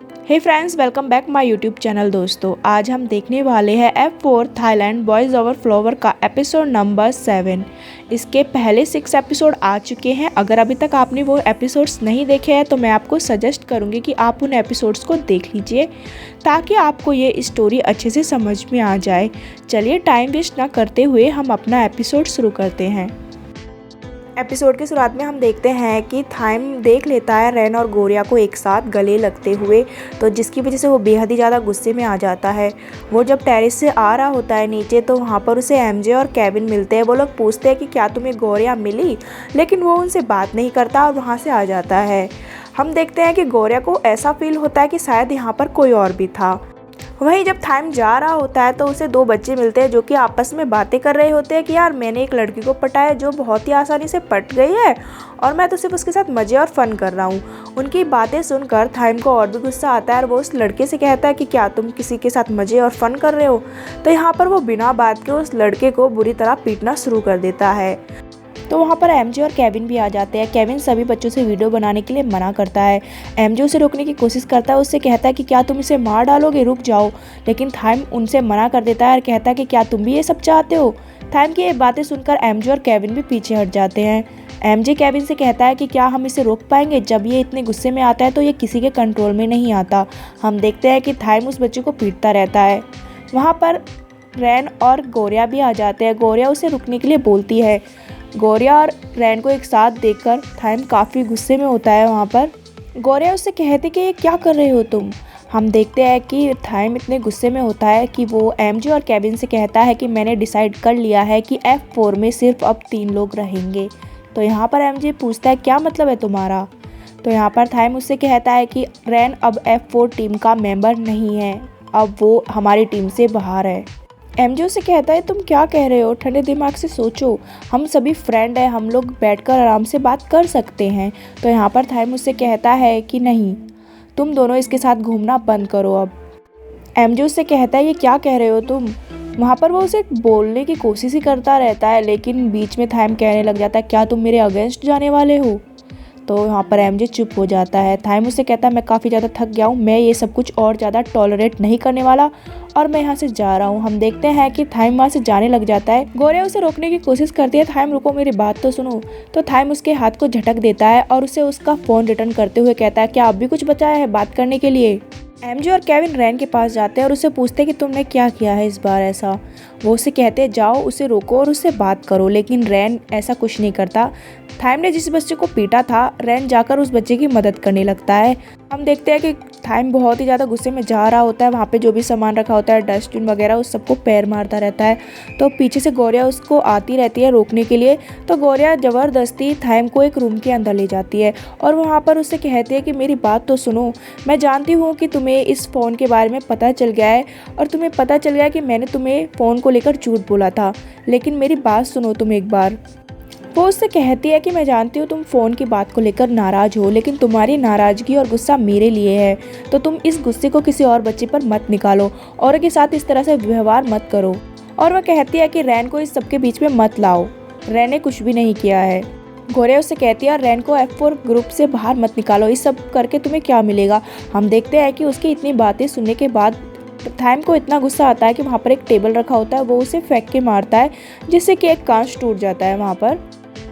Hey friends, welcome back my YouTube channel. दोस्तों, आज हम देखने वाले हैं F4 Thailand boys over flower का एपिसोड नंबर 7। इसके पहले 6 एपिसोड आ चुके हैं। अगर अभी तक आपने वो एपिसोड्स नहीं देखे हैं तो मैं आपको सजेस्ट करूँगी कि आप उन एपिसोड्स को देख लीजिए ताकि आपको ये स्टोरी अच्छे से समझ में आ जाए। चलिए टाइम वेस्ट ना करते हुए हम अपना एपिसोड शुरू करते हैं। एपिसोड की शुरुआत में हम देखते हैं कि थाइम देख लेता है रैन और गोरिया को एक साथ गले लगते हुए, तो जिसकी वजह से वो बेहद ही ज़्यादा गुस्से में आ जाता है। वो जब टेरेस से आ रहा होता है नीचे तो वहाँ पर उसे एमजे और केविन मिलते हैं। वो लोग पूछते हैं कि क्या तुम्हें गोरिया मिली, लेकिन वो उनसे बात नहीं करता और वहाँ से आ जाता है। हम देखते हैं कि गोरिया को ऐसा फील होता है कि शायद यहाँ पर कोई और भी था। वहीं जब थाइम जा रहा होता है तो उसे 2 बच्चे मिलते हैं जो कि आपस में बातें कर रहे होते हैं कि यार मैंने एक लड़की को पटाया जो बहुत ही आसानी से पट गई है और मैं तो सिर्फ उसके साथ मज़े और फ़न कर रहा हूँ। उनकी बातें सुनकर थाइम को और भी गुस्सा आता है और वो उस लड़के से कहता है कि क्या तुम किसी के साथ मज़े और फ़न कर रहे हो। तो यहाँ पर वो बिना बात के उस लड़के को बुरी तरह पीटना शुरू कर देता है। तो वहाँ पर एमजे और केविन भी आ जाते हैं। केविन सभी बच्चों से वीडियो बनाने के लिए मना करता है। एमजे उसे रोकने की कोशिश करता है, उससे कहता है कि क्या तुम इसे मार डालोगे, रुक जाओ। लेकिन थाइम उनसे मना कर देता है और कहता है कि क्या तुम भी ये सब चाहते हो। थाइम की ये बातें सुनकर एमजे और केविन भी पीछे हट जाते हैं। एमजे केविन से कहता है कि क्या हम इसे रोक पाएंगे, जब ये इतने गुस्से में आता है तो ये किसी के कंट्रोल में नहीं आता। हम देखते हैं कि थाइम उस बच्चे को पीटता रहता है। वहाँ पर रैन और गोरिया भी आ जाते हैं। गोरिया उसे रुकने के लिए बोलती है। गोरिया और रैन को एक साथ देखकर थाइम काफ़ी गुस्से में होता है। वहाँ पर गोरिया उससे कहती कि ये क्या कर रहे हो तुम। हम देखते हैं कि थाइम इतने गुस्से में होता है कि वो एमजे और केविन से कहता है कि मैंने डिसाइड कर लिया है कि F4 में सिर्फ अब 3 लोग रहेंगे। तो यहाँ पर एमजे पूछता है क्या मतलब है तुम्हारा। तो यहाँ पर थाइम उससे कहता है कि रैन अब F4 टीम का मेंबर नहीं है, अब वो हमारी टीम से बाहर है। एमजे से कहता है तुम क्या कह रहे हो, ठंडे दिमाग से सोचो, हम सभी फ्रेंड हैं, हम लोग बैठकर आराम से बात कर सकते हैं। तो यहाँ पर थाइम उससे कहता है कि नहीं, तुम दोनों इसके साथ घूमना बंद करो अब। एमजे उससे कहता है ये क्या कह रहे हो तुम। वहाँ पर वो उसे बोलने की कोशिश ही करता रहता है, लेकिन बीच में थाइम कहने लग जाता है क्या तुम मेरे अगेंस्ट जाने वाले हो। तो वहाँ पर एमजे चुप हो जाता है। थाइम उससे कहता है मैं काफ़ी ज़्यादा थक गया हूँ, मैं ये सब कुछ और ज़्यादा टॉलरेट नहीं करने वाला और मैं यहाँ से जा रहा हूँ। हम देखते हैं कि थाइम वहाँ से जाने लग जाता है। गोरिया उसे रोकने की कोशिश करती है, थाइम रुको मेरी बात तो सुनो। तो थाइम उसके हाथ को झटक देता है और उसे उसका फ़ोन रिटर्न करते हुए कहता है क्या अब भी कुछ बचा है बात करने के लिए। एमजे और केविन रैन के पास जाते हैं और उससे पूछते हैं कि तुमने क्या किया है इस बार ऐसा। वो उसे कहते हैं जाओ उसे रोको और उससे बात करो, लेकिन रैन ऐसा कुछ नहीं करता। थाइम ने जिस बच्चे को पीटा था, रैन जाकर उस बच्चे की मदद करने लगता है। हम देखते हैं कि थाइम बहुत ही ज़्यादा गुस्से में जा रहा होता है। वहाँ पे जो भी सामान रखा होता है, डस्टबिन वगैरह, उस सबको पैर मारता रहता है। तो पीछे से गोरिया उसको आती रहती है रोकने के लिए। तो गोरिया ज़बरदस्ती थाइम को एक रूम के अंदर ले जाती है और वहाँ पर उससे कहती है कि मेरी बात तो सुनो, मैं जानती हूँ कि तुम्हें इस फ़ोन के बारे में पता चल गया है और तुम्हें पता चल गया कि मैंने तुम्हें फ़ोन को लेकर झूठ बोला था, लेकिन मेरी बात सुनो तुम एक बार। वो उससे कहती है कि मैं जानती हूँ तुम फ़ोन की बात को लेकर नाराज़ हो, लेकिन तुम्हारी नाराज़गी और गुस्सा मेरे लिए है, तो तुम इस गुस्से को किसी और बच्चे पर मत निकालो और के साथ इस तरह से व्यवहार मत करो। और वह कहती है कि रैन को इस सबके बीच में मत लाओ, रैन ने कुछ भी नहीं किया है। गोरिया उससे कहती है रैन को F4 ग्रुप से बाहर मत निकालो, इस सब करके तुम्हें क्या मिलेगा। हम देखते हैं कि उसकी इतनी बातें सुनने के बाद थाइम को इतना गुस्सा आता है कि वहाँ पर एक टेबल रखा होता है, वो उसे फेंक के मारता है जिससे कि एक कांच टूट जाता है। वहाँ पर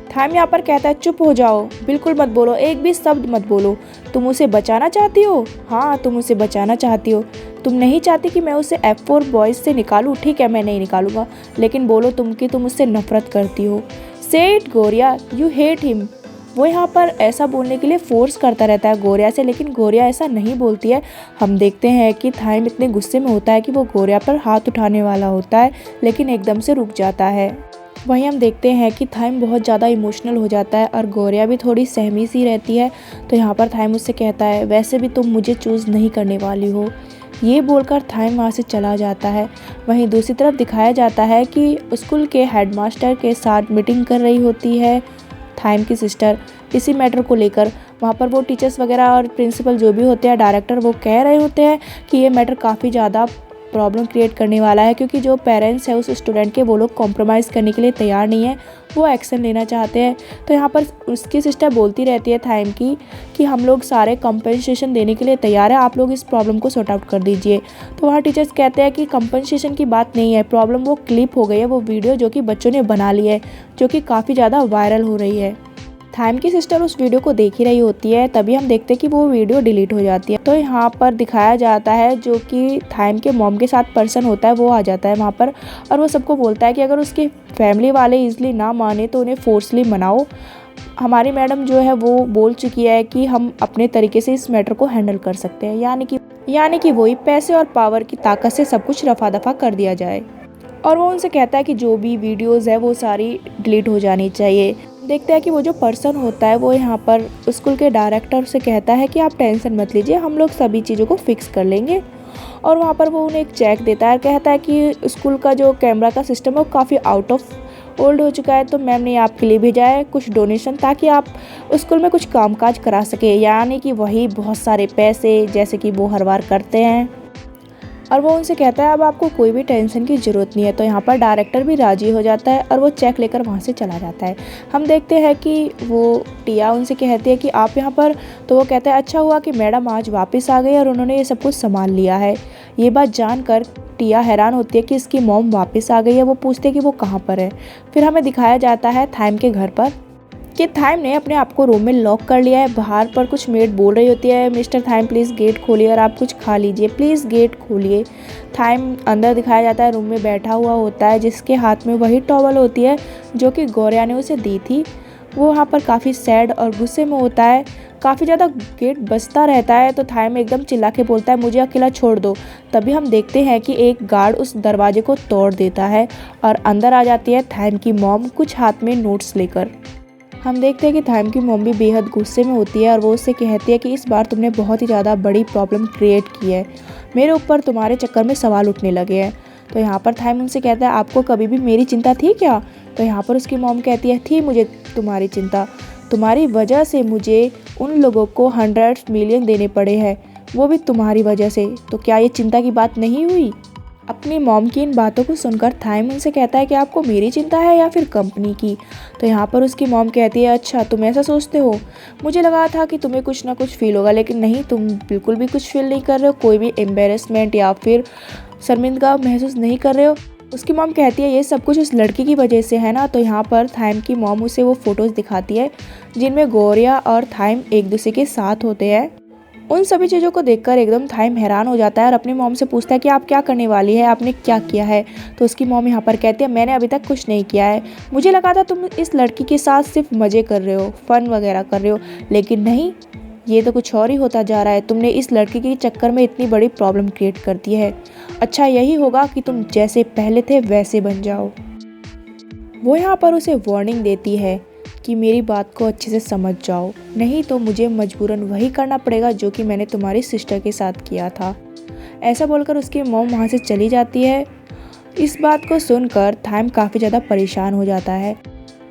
थाइम यहाँ पर कहता है चुप हो जाओ, बिल्कुल मत बोलो, एक भी शब्द मत बोलो। तुम उसे बचाना चाहती हो, हाँ तुम उसे बचाना चाहती हो, तुम नहीं चाहती कि मैं उसे F4 बॉयज़ से निकालूँ, ठीक है मैं नहीं निकालूंगा, लेकिन बोलो तुम कि तुम उससे नफरत करती हो। Say it Gorya, you hate him. वो यहाँ पर ऐसा बोलने के लिए फोर्स करता रहता है गोरिया से, लेकिन गोरिया ऐसा नहीं बोलती है। हम देखते हैं कि थाइम इतने गुस्से में होता है कि वो गोरिया पर हाथ उठाने वाला होता है, लेकिन एकदम से रुक जाता है। वहीं हम देखते हैं कि थाइम बहुत ज़्यादा इमोशनल हो जाता है और गोरिया भी थोड़ी सहमी सी रहती है। तो यहाँ पर थाइम उससे कहता है वैसे भी तुम मुझे चूज़ नहीं करने वाली हो। ये बोलकर थाइम वहाँ से चला जाता है। वहीं दूसरी तरफ दिखाया जाता है कि स्कूल के हेडमास्टर के साथ मीटिंग कर रही होती है थाइम की सिस्टर इसी मैटर को लेकर। वहाँ पर वो टीचर्स वगैरह और प्रिंसिपल जो भी होते हैं, डायरेक्टर, वो कह रहे होते हैं कि ये मैटर काफ़ी ज़्यादा प्रॉब्लम क्रिएट करने वाला है, क्योंकि जो पेरेंट्स है उस स्टूडेंट के, वो लोग कॉम्प्रोमाइज़ करने के लिए तैयार नहीं है, वो एक्शन लेना चाहते हैं। तो यहाँ पर उसकी सिस्टर बोलती रहती है थाइम की कि हम लोग सारे कंपनसेशन देने के लिए तैयार है, आप लोग इस प्रॉब्लम को सॉर्ट आउट कर दीजिए। तो वहाँ टीचर्स कहते हैं कि कंपनसेशन की बात नहीं है, प्रॉब्लम वो क्लिप हो गई है, वो वीडियो जो कि बच्चों ने बना ली है, जो कि काफ़ी ज़्यादा वायरल हो रही है। थाइम की सिस्टर उस वीडियो को देख ही रही होती है, तभी हम देखते हैं कि वो वीडियो डिलीट हो जाती है। तो यहाँ पर दिखाया जाता है जो कि थाइम के मॉम के साथ पर्सन होता है, वो आ जाता है वहाँ पर, और वो सबको बोलता है कि अगर उसके फैमिली वाले ईजिली ना माने तो उन्हें फोर्सली मनाओ। हमारी मैडम जो है वो बोल चुकी है कि हम अपने तरीके से इस मैटर को हैंडल कर सकते हैं, यानी कि वही पैसे और पावर की ताकत से सब कुछ रफा दफा कर दिया जाए। और वो उनसे कहता है कि जो भी वीडियोज़ है वो सारी डिलीट हो जानी चाहिए। देखते हैं कि वो जो पर्सन होता है वो यहाँ पर स्कूल के डायरेक्टर से कहता है कि आप टेंशन मत लीजिए, हम लोग सभी चीज़ों को फिक्स कर लेंगे। और वहाँ पर वो उन्हें एक चेक देता है, कहता है कि स्कूल का जो कैमरा का सिस्टम है वो काफ़ी आउट ऑफ ओल्ड हो चुका है, तो मैम ने आपके लिए भेजा है कुछ डोनेशन, ताकि आप स्कूल में कुछ कामकाज करा सके, यानी कि वही बहुत सारे पैसे जैसे कि वो हर बार करते हैं। और वो उनसे कहता है अब आपको कोई भी टेंशन की ज़रूरत नहीं है। तो यहाँ पर डायरेक्टर भी राज़ी हो जाता है और वो चेक लेकर वहाँ से चला जाता है। हम देखते हैं कि वो टिया उनसे कहती है कि आप यहाँ पर, तो वो कहता है अच्छा हुआ कि मैडम आज वापस आ गई और उन्होंने ये सब कुछ संभाल लिया है। ये बात जानकर टिया हैरान होती है कि इसकी मॉम वापस आ गई है। वो पूछते हैं कि वो कहाँ पर है। फिर हमें दिखाया जाता है थाइम के घर पर कि थाइम ने अपने आप को रूम में लॉक कर लिया है। बाहर पर कुछ मेड बोल रही होती है, मिस्टर थाइम प्लीज़ गेट खोलिए और आप कुछ खा लीजिए, प्लीज़ गेट खोलिए। थाइम अंदर दिखाया जाता है रूम में बैठा हुआ होता है, जिसके हाथ में वही टॉवल होती है जो कि गौरिया ने उसे दी थी। वो वहाँ पर काफ़ी सैड और गुस्से में होता है। काफ़ी ज़्यादा गेट बजता रहता है तो थाइम एकदम चिल्ला के बोलता है मुझे अकेला छोड़ दो। तभी हम देखते हैं कि एक गार्ड उस दरवाजे को तोड़ देता है और अंदर आ जाती है थाइम की मॉम, कुछ हाथ में नोट्स लेकर। हम देखते हैं कि थाइम की मॉम भी बेहद गुस्से में होती है और वो उससे कहती है कि इस बार तुमने बहुत ही ज़्यादा बड़ी प्रॉब्लम क्रिएट की है, मेरे ऊपर तुम्हारे चक्कर में सवाल उठने लगे हैं। तो यहाँ पर थाइम उनसे कहता है आपको कभी भी मेरी चिंता थी क्या? तो यहाँ पर उसकी मॉम कहती है थी मुझे तुम्हारी चिंता, तुम्हारी वजह से मुझे उन लोगों को 100 मिलियन देने पड़े हैं, वो भी तुम्हारी वजह से। तो क्या ये चिंता की बात नहीं हुई? अपनी मॉम की इन बातों को सुनकर थाइम उनसे कहता है कि आपको मेरी चिंता है या फिर कंपनी की? तो यहाँ पर उसकी मॉम कहती है अच्छा तुम ऐसा सोचते हो, मुझे लगा था कि तुम्हें कुछ ना कुछ फील होगा, लेकिन नहीं, तुम बिल्कुल भी कुछ फील नहीं कर रहे हो, कोई भी एम्बेरसमेंट या फिर शर्मिंदगा महसूस नहीं कर रहे हो। उसकी मॉम कहती है ये सब कुछ उस लड़की की वजह से है ना। तो यहाँ पर थाइम की मॉम उसे वो फ़ोटोज़ दिखाती है जिनमें गौरिया और थाइम एक दूसरे के साथ होते हैं। उन सभी चीज़ों को देखकर एकदम थाइम हैरान हो जाता है और अपनी मॉम से पूछता है कि आप क्या करने वाली है, आपने क्या किया है? तो उसकी मॉम यहाँ पर कहती है मैंने अभी तक कुछ नहीं किया है, मुझे लगा था तुम इस लड़की के साथ सिर्फ मज़े कर रहे हो, फ़न वगैरह कर रहे हो, लेकिन नहीं, ये तो कुछ और ही होता जा रहा है। तुमने इस लड़की के चक्कर में इतनी बड़ी प्रॉब्लम क्रिएट कर दी है। अच्छा यही होगा कि तुम जैसे पहले थे वैसे बन जाओ। वो यहाँ पर उसे वार्निंग देती है कि मेरी बात को अच्छे से समझ जाओ, नहीं तो मुझे मजबूरन वही करना पड़ेगा जो कि मैंने तुम्हारी सिस्टर के साथ किया था। ऐसा बोलकर उसकी मॉम वहाँ से चली जाती है। इस बात को सुनकर थाइम काफ़ी ज़्यादा परेशान हो जाता है।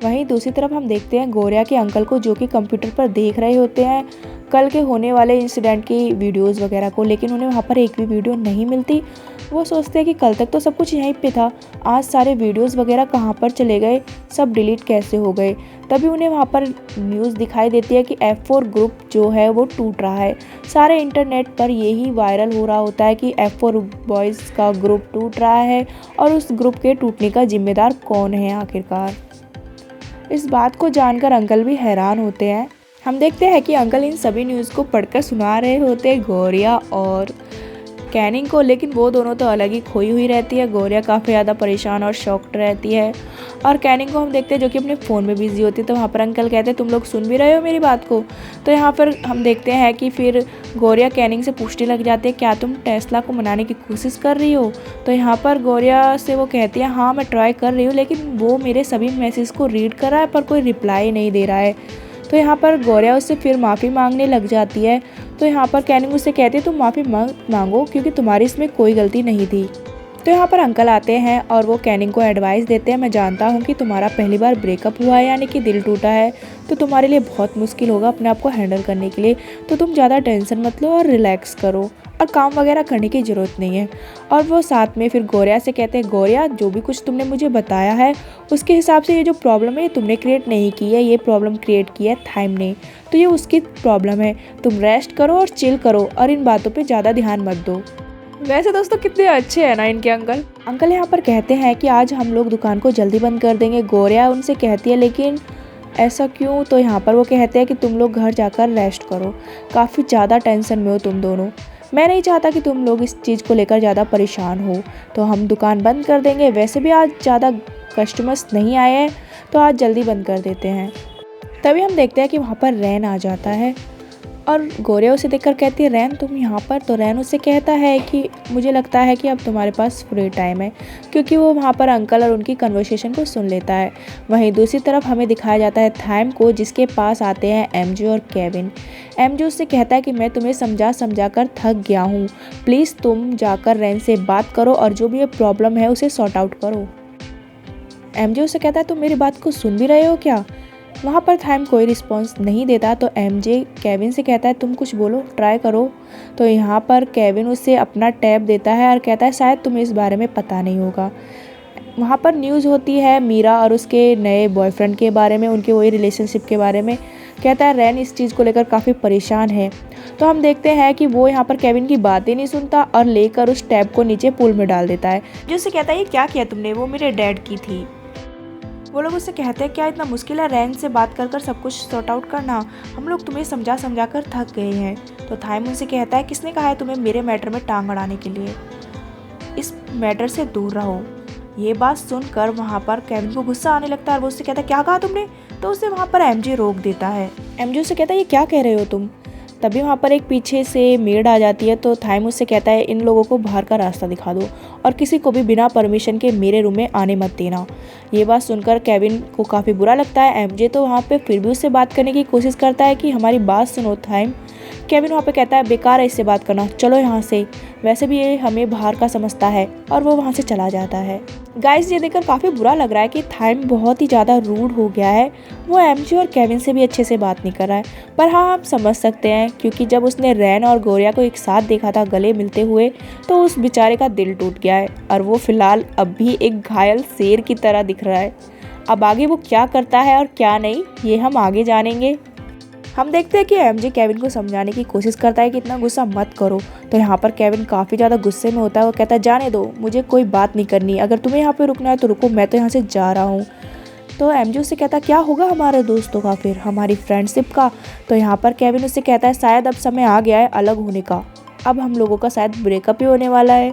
वहीं दूसरी तरफ हम देखते हैं गौरिया के अंकल को, जो कि कंप्यूटर पर देख रहे होते हैं कल के होने वाले इंसिडेंट की वीडियोस वगैरह को, लेकिन उन्हें वहाँ पर एक भी वीडियो नहीं मिलती। वो सोचते हैं कि कल तक तो सब कुछ यहीं पे था, आज सारे वीडियोस वगैरह कहाँ पर चले गए, सब डिलीट कैसे हो गए। तभी उन्हें वहाँ पर न्यूज़ दिखाई देती है कि F4 ग्रुप जो है वो टूट रहा है। सारे इंटरनेट पर यही वायरल हो रहा होता है कि F4 बॉयज़ का ग्रुप टूट रहा है और उस ग्रुप के टूटने का जिम्मेदार कौन है आखिरकार। इस बात को जानकर अंकल भी हैरान होते हैं। हम देखते हैं कि अंकल इन सभी न्यूज़ को पढ़कर सुना रहे होते हैं गौरिया और कैनिंग को, लेकिन वो दोनों तो अलग ही खोई हुई रहती है। गौरिया काफ़ी ज़्यादा परेशान और शॉक्ड रहती है और कैनिंग को हम देखते हैं जो कि अपने फ़ोन में बिजी होती है। तो वहाँ पर अंकल कहते हैं तुम लोग सुन भी रहे हो मेरी बात को? तो यहाँ पर हम देखते हैं कि फिर गौरिया कैनिंग से पूछने लग जाती है क्या तुम टेस्ला को मनाने की कोशिश कर रही हो? तो यहाँ पर गौरिया से वो कहती है हाँ मैं ट्राई कर रही हूँ, लेकिन वो मेरे सभी मैसेज को रीड कर रहा है पर कोई रिप्लाई नहीं दे रहा है। तो यहाँ पर गौरिया उससे फिर माफ़ी मांगने लग जाती है। तो यहाँ पर कैनिंग उससे कहती है तुम माफ़ी मांगो क्योंकि तुम्हारी इसमें कोई गलती नहीं थी। तो यहाँ पर अंकल आते हैं और वो कैनिंग को एडवाइस देते हैं मैं जानता हूँ कि तुम्हारा पहली बार ब्रेकअप हुआ है, यानी कि दिल टूटा है, तो तुम्हारे लिए बहुत मुश्किल होगा अपने आप को हैंडल करने के लिए, तो तुम ज़्यादा टेंशन मत लो और रिलैक्स करो, और काम वगैरह करने की ज़रूरत नहीं है। और वो साथ में फिर गौरिया से कहते हैं, गौरिया जो भी कुछ तुमने मुझे बताया है उसके हिसाब से ये जो प्रॉब्लम है ये तुमने क्रिएट नहीं की है, ये प्रॉब्लम क्रिएट की है थाइम ने, तो ये उसकी प्रॉब्लम है। तुम रेस्ट करो और चिल करो और इन बातों पे ज़्यादा ध्यान मत दो। वैसे दोस्तों कितने अच्छे हैं ना इनके अंकल यहाँ पर कहते हैं कि आज हम लोग दुकान को जल्दी बंद कर देंगे। गौरिया उनसे कहती है लेकिन ऐसा क्यों? तो यहाँ पर वो कहते हैं कि तुम लोग घर जाकर रेस्ट करो, काफ़ी ज़्यादा टेंशन में हो तुम दोनों, मैं नहीं चाहता कि तुम लोग इस चीज़ को लेकर ज़्यादा परेशान हो, तो हम दुकान बंद कर देंगे। वैसे भी आज ज़्यादा कस्टमर्स नहीं आए हैं तो आज जल्दी बंद कर देते हैं। तभी हम देखते हैं कि वहाँ पर रैन आ जाता है और गौरिया उसे देखकर कहती है, रैन तुम यहाँ पर? तो रैन उससे कहता है कि मुझे लगता है कि अब तुम्हारे पास फ्री टाइम है, क्योंकि वो वहाँ पर अंकल और उनकी कन्वर्सेशन को सुन लेता है। वहीं दूसरी तरफ हमें दिखाया जाता है थाइम को, जिसके पास आते हैं एमजे और केविन। एमजे उससे कहता है कि मैं तुम्हें समझा कर थक गया हूँ, प्लीज़ तुम जाकर रैन से बात करो और जो भी ये प्रॉब्लम है उसे सॉर्ट आउट करो। एमजे उससे कहता है तुम मेरी बात को सुन भी रहे हो क्या? वहाँ पर थाइम कोई रिस्पॉन्स नहीं देता, तो एमजे केविन से कहता है तुम कुछ बोलो, ट्राई करो। तो यहाँ पर केविन उसे अपना टैब देता है और कहता है शायद तुम्हें इस बारे में पता नहीं होगा। वहाँ पर न्यूज़ होती है मीरा और उसके नए बॉयफ्रेंड के बारे में, उनके वही रिलेशनशिप के बारे में। कहता है रैन इस चीज़ को लेकर काफ़ी परेशान है। तो हम देखते हैं कि वो यहाँ पर केविन की बातें नहीं सुनता और लेकर उस टैब को नीचे पूल में डाल देता है। जिससे कहता है ये क्या किया तुमने? वो मेरे डैड की थी। वो लोग उससे कहते हैं क्या इतना मुश्किल है रैन से बात कर सब कुछ सॉर्ट आउट करना? हम लोग तुम्हें समझा कर थक गए हैं। तो थाइम उनसे कहता है किसने कहा है तुम्हें मेरे मैटर में टांग अड़ाने के लिए? इस मैटर से दूर रहो। ये बात सुनकर वहाँ पर केविन को गुस्सा आने लगता है और वो उससे कहता है क्या कहा तुमने? तो उसे वहाँ पर एमजे रोक देता है। एमजे उससे कहता है ये क्या कह रहे हो तुम? तभी वहाँ पर एक पीछे से मेड आ जाती है, तो थाइम उससे कहता है इन लोगों को बाहर का रास्ता दिखा दो और किसी को भी बिना परमिशन के मेरे रूम में आने मत देना। ये बात सुनकर केविन को काफ़ी बुरा लगता है। एमजे तो वहाँ पे फिर भी उससे बात करने की कोशिश करता है कि हमारी बात सुनो थाइम। केविन वहाँ पे कहता है बेकार है इससे बात करना, चलो यहाँ से, वैसे भी ये हमें बाहर का समझता है, और वो वहाँ से चला जाता है। गाइस ये देखकर काफ़ी बुरा लग रहा है कि थाइम बहुत ही ज़्यादा रूड हो गया है। वो एमजे और केविन से भी अच्छे से बात नहीं कर रहा है। पर हाँ हम समझ सकते हैं, क्योंकि जब उसने रैन और गौरिया को एक साथ देखा था गले मिलते हुए, तो उस बेचारे का दिल टूट गया है और वो फिलहाल अब भी एक घायल शेर की तरह दिख रहा है। अब आगे वो क्या करता है और क्या नहीं, ये हम आगे जानेंगे। हम देखते हैं कि एमजे केविन को समझाने की कोशिश करता है कि इतना गुस्सा मत करो। तो यहाँ पर केविन काफ़ी ज़्यादा गुस्से में होता है। वो कहता है जाने दो, मुझे कोई बात नहीं करनी, अगर तुम्हें यहाँ पे रुकना है तो रुको, मैं तो यहाँ से जा रहा हूँ। तो एमजे उससे कहता है क्या होगा हमारे दोस्तों का, फिर हमारी फ्रेंडशिप का? तो यहाँ पर केविन उससे कहता है शायद अब समय आ गया है अलग होने का, अब हम लोगों का शायद ब्रेकअप ही होने वाला है।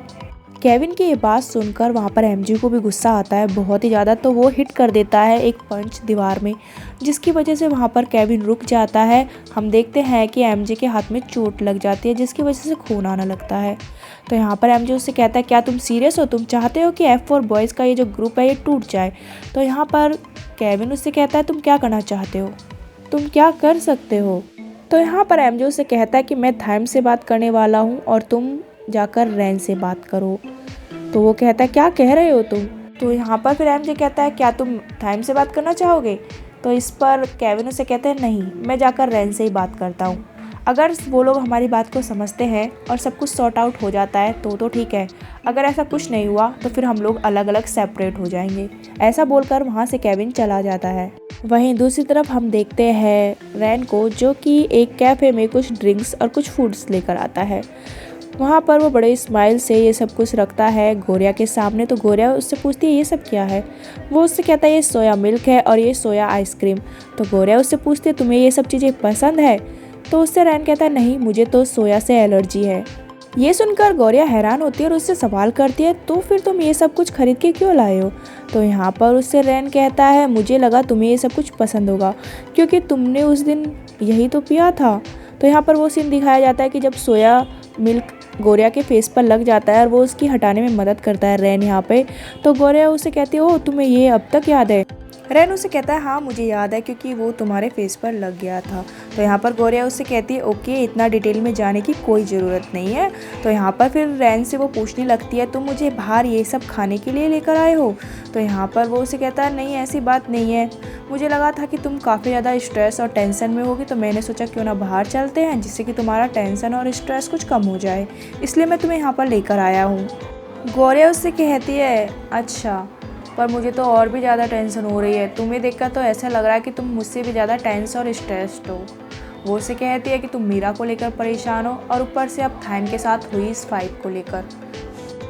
केविन की ये बात सुनकर वहाँ पर एमजे को भी गुस्सा आता है बहुत ही ज़्यादा, तो वो हिट कर देता है एक पंच दीवार में, जिसकी वजह से वहाँ पर केविन रुक जाता है। हम देखते हैं कि एमजे के हाथ में चोट लग जाती है, जिसकी वजह से खून आने लगता है। तो यहाँ पर एमजे उससे कहता है क्या तुम सीरियस हो? तुम चाहते हो कि F4 बॉयज़ का ये जो ग्रुप है ये टूट जाए? तो यहाँ पर केविन उससे कहता है तुम क्या करना चाहते हो, तुम क्या कर सकते हो? तो यहाँ पर एमजे उससे कहता है कि मैं थाइम से बात करने वाला हूँ और तुम जाकर रैन से बात करो। तो वो कहता है क्या कह रहे हो तुम? तो यहाँ पर फिर एमजे कहता है क्या तुम थाइम से बात करना चाहोगे? तो इस पर केविन उसे कहते हैं नहीं, मैं जाकर रैन से ही बात करता हूँ। अगर वो लोग हमारी बात को समझते हैं और सब कुछ सॉर्ट आउट हो जाता है तो ठीक है, अगर ऐसा कुछ नहीं हुआ तो फिर हम लोग अलग अलग सेपरेट हो जाएंगे। ऐसा बोलकर वहाँ से केविन चला जाता है। वहीं दूसरी तरफ हम देखते हैं रैन को, जो कि एक कैफ़े में कुछ ड्रिंक्स और कुछ फूड्स लेकर आता है। वहाँ पर वो बड़े स्माइल से ये सब कुछ रखता है गौरिया के सामने। तो गौरिया उससे पूछती है ये सब क्या है? वो उससे कहता है ये सोया मिल्क है और ये सोया आइसक्रीम। तो गौरिया उससे पूछती है तुम्हें ये सब चीज़ें पसंद है? तो उससे रैन कहता है नहीं, मुझे तो सोया से एलर्जी है। ये सुनकर गौरिया हैरान होती है और उससे सवाल करती है तो फिर तुम ये सब कुछ खरीद के क्यों लाए हो? तो यहाँ पर उससे रैन कहता है मुझे लगा तुम्हें ये सब कुछ पसंद होगा, क्योंकि तुमने उस दिन यही तो पिया था। तो यहाँ पर वो सीन दिखाया जाता है कि जब सोया मिल्क गौरिया के फेस पर लग जाता है और वो उसकी हटाने में मदद करता है रैन यहाँ पे। तो गौरिया उसे कहती है ओ तुम्हें ये अब तक याद है? रैन उसे कहता है हाँ मुझे याद है क्योंकि वो तुम्हारे फेस पर लग गया था। तो यहाँ पर गौरिया उससे कहती है ओके इतना डिटेल में जाने की कोई ज़रूरत नहीं है। तो यहाँ पर फिर रैन से वो पूछने लगती है तुम मुझे बाहर ये सब खाने के लिए लेकर आए हो। तो यहाँ पर वो उसे कहता है नहीं ऐसी बात नहीं है, मुझे लगा था कि तुम काफ़ी ज़्यादा स्ट्रेस और टेंशन में होगी तो मैंने सोचा क्यों ना बाहर चलते हैं जिससे कि तुम्हारा टेंशन और स्ट्रेस कुछ कम हो जाए, इसलिए मैं तुम्हें यहाँ पर लेकर आया हूँ। गौरिया उससे कहती है अच्छा पर मुझे तो और भी ज़्यादा टेंशन हो रही है, तुम्हें देखकर तो ऐसा लग रहा है कि तुम मुझसे भी ज़्यादा टेंस और स्ट्रेस्ड हो। वो उससे कहती है कि तुम मीरा को लेकर परेशान हो और ऊपर से अब थाइम के साथ हुई इस फाइट को लेकर।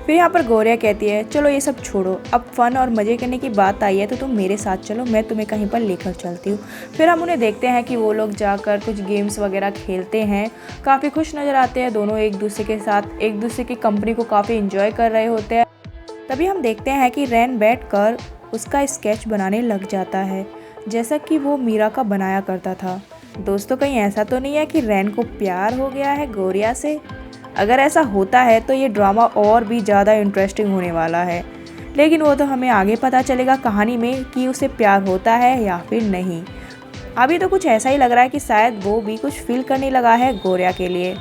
फिर यहाँ पर गौरिया कहती है चलो ये सब छोड़ो, अब फन और मज़े करने की बात आई है तो तुम मेरे साथ चलो, मैं तुम्हें कहीं पर लेकर चलती हूँ। फिर हम उन्हें देखते हैं कि वो लोग जाकर कुछ गेम्स वगैरह खेलते हैं, काफ़ी खुश नज़र आते हैं दोनों एक दूसरे के साथ, एक दूसरे की कंपनी को काफ़ी इंजॉय कर रहे होते हैं। तभी हम देखते हैं कि रैन बैठकर उसका स्केच बनाने लग जाता है जैसा कि वो मीरा का बनाया करता था। दोस्तों कहीं ऐसा तो नहीं है कि रैन को प्यार हो गया है गौरिया से? अगर ऐसा होता है तो ये ड्रामा और भी ज़्यादा इंटरेस्टिंग होने वाला है, लेकिन वो तो हमें आगे पता चलेगा कहानी में कि उसे प्यार होता है या फिर नहीं। अभी तो कुछ ऐसा ही लग रहा है कि शायद वो भी कुछ फील करने लगा है गौरिया के लिए।